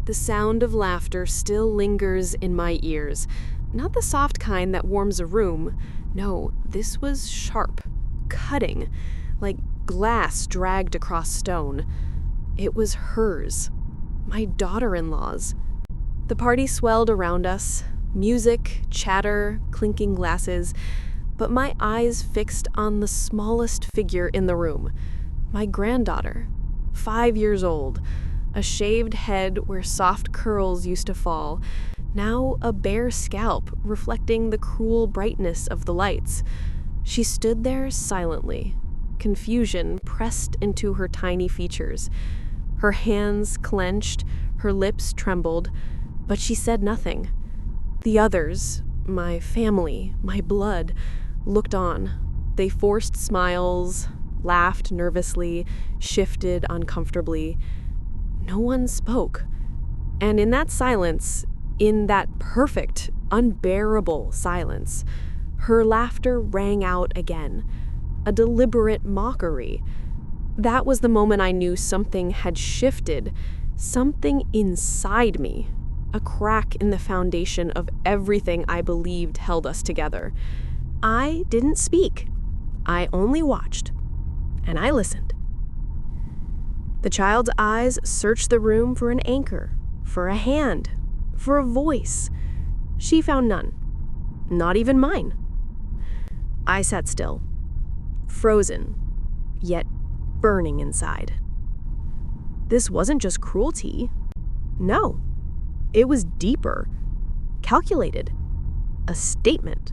The sound of laughter still lingers in my ears. Not the soft kind that warms a room. No, this was sharp, cutting, like glass dragged across stone. It was hers, my daughter-in-law's. The party swelled around us, music, chatter, clinking glasses, but my eyes fixed on the smallest figure in the room, my granddaughter, 5 years old, a shaved head where soft curls used to fall, now a bare scalp reflecting the cruel brightness of the lights. She stood there silently, confusion pressed into her tiny features. Her hands clenched, her lips trembled, but she said nothing. The others, my family, my blood, looked on. They forced smiles, laughed nervously, shifted uncomfortably. No one spoke. And in that silence, in that perfect, unbearable silence, her laughter rang out again, a deliberate mockery. That was the moment I knew something had shifted, something inside me, a crack in the foundation of everything I believed held us together. I didn't speak. I only watched, and I listened. The child's eyes searched the room for an anchor, for a hand, for a voice. She found none, not even mine. I sat still, frozen, yet burning inside. This wasn't just cruelty. No, it was deeper, calculated, a statement.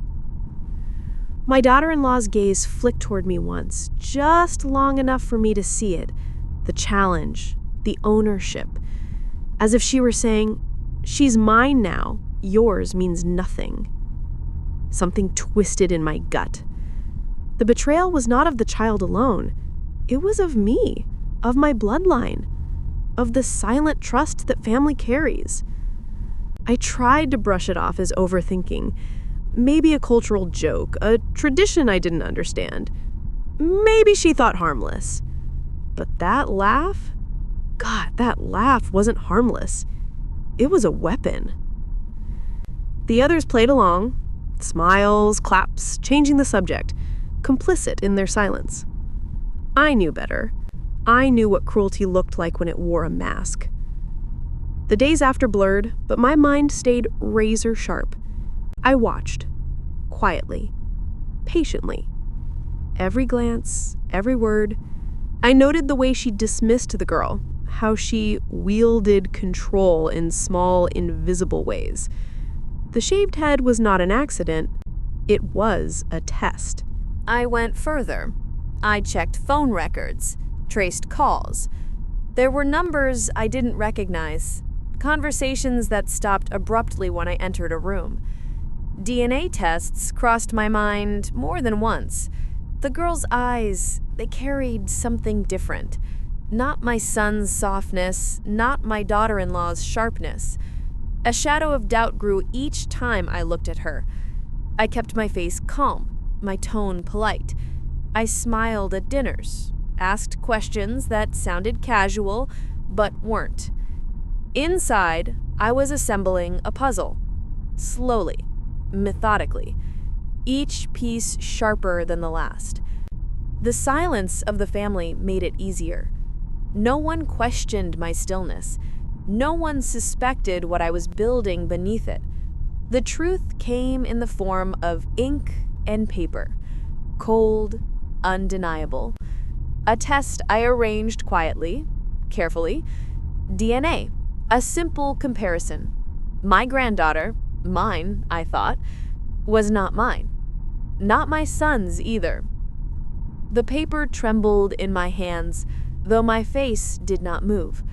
My daughter-in-law's gaze flicked toward me once, just long enough for me to see it, the challenge, the ownership, as if she were saying, "She's mine now, yours means nothing." Something twisted in my gut. The betrayal was not of the child alone. It was of me, of my bloodline, of the silent trust that family carries. I tried to brush it off as overthinking, maybe a cultural joke, a tradition I didn't understand. Maybe she thought harmless. But that laugh? God, that laugh wasn't harmless. It was a weapon. The others played along, smiles, claps, changing the subject, complicit in their silence. I knew better. I knew what cruelty looked like when it wore a mask. The days after blurred, but my mind stayed razor sharp. I watched, quietly, patiently. Every glance, every word. I noted the way she dismissed the girl, how she wielded control in small, invisible ways. The shaved head was not an accident. It was a test. I went further. I checked phone records, traced calls. There were numbers I didn't recognize, conversations that stopped abruptly when I entered a room. DNA tests crossed my mind more than once. The girl's eyes, they carried something different. Not my son's softness, not my daughter-in-law's sharpness. A shadow of doubt grew each time I looked at her. I kept my face calm, my tone polite. I smiled at dinners, asked questions that sounded casual, but weren't. Inside, I was assembling a puzzle. Slowly, methodically, each piece sharper than the last. The silence of the family made it easier. No one questioned my stillness. No one suspected what I was building beneath it. The truth came in the form of ink and paper. Cold, undeniable. A test I arranged quietly, carefully. DNA, a simple comparison. My granddaughter, mine, I thought, was not mine. Not my son's either. The paper trembled in my hands, though my face did not move.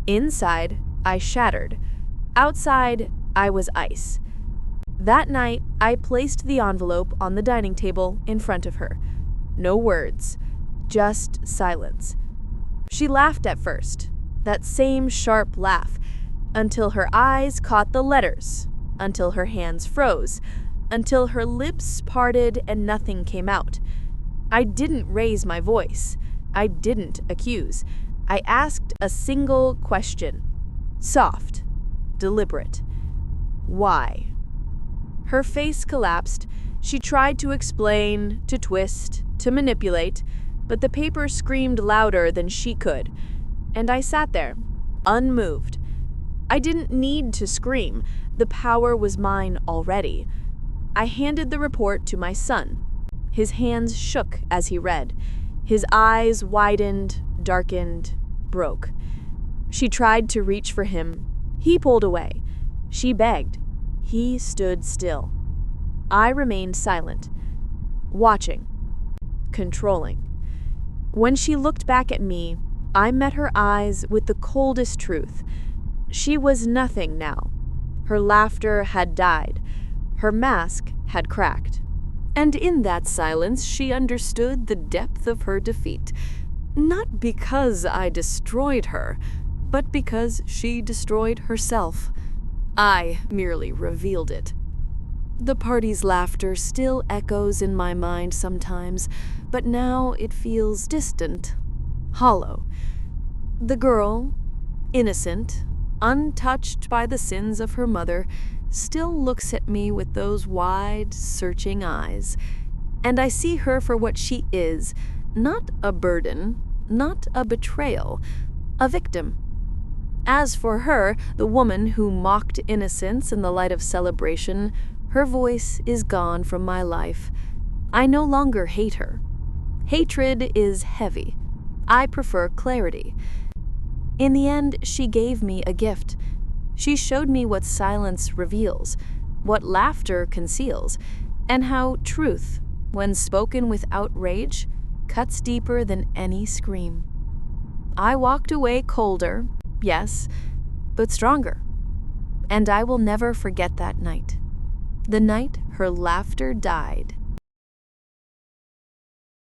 Inside, I shattered. Outside, I was ice. That night, I placed the envelope on the dining table in front of her. No words, just silence. She laughed at first, that same sharp laugh, until her eyes caught the letters, until her hands froze, until her lips parted and nothing came out. I didn't raise my voice. I didn't accuse. I asked a single question, soft, deliberate. Why? Her face collapsed. She tried to explain, to twist, to manipulate, but the paper screamed louder than she could. And I sat there, unmoved. I didn't need to scream. The power was mine already. I handed the report to my son. His hands shook as he read. His eyes widened, darkened, broke. She tried to reach for him. He pulled away. She begged. He stood still. I remained silent, watching, controlling. When she looked back at me, I met her eyes with the coldest truth. She was nothing now. Her laughter had died. Her mask had cracked. And in that silence, she understood the depth of her defeat. Not because I destroyed her, but because she destroyed herself. I merely revealed it. The party's laughter still echoes in my mind sometimes, but now it feels distant, hollow. The girl, innocent, untouched by the sins of her mother, still looks at me with those wide, searching eyes. And I see her for what she is, not a burden, not a betrayal, a victim. As for her, the woman who mocked innocence in the light of celebration, her voice is gone from my life. I no longer hate her. Hatred is heavy. I prefer clarity. In the end, she gave me a gift. She showed me what silence reveals, what laughter conceals, and how truth, when spoken without rage, cuts deeper than any scream. I walked away colder, yes, but stronger. And I will never forget that night. The night her laughter died.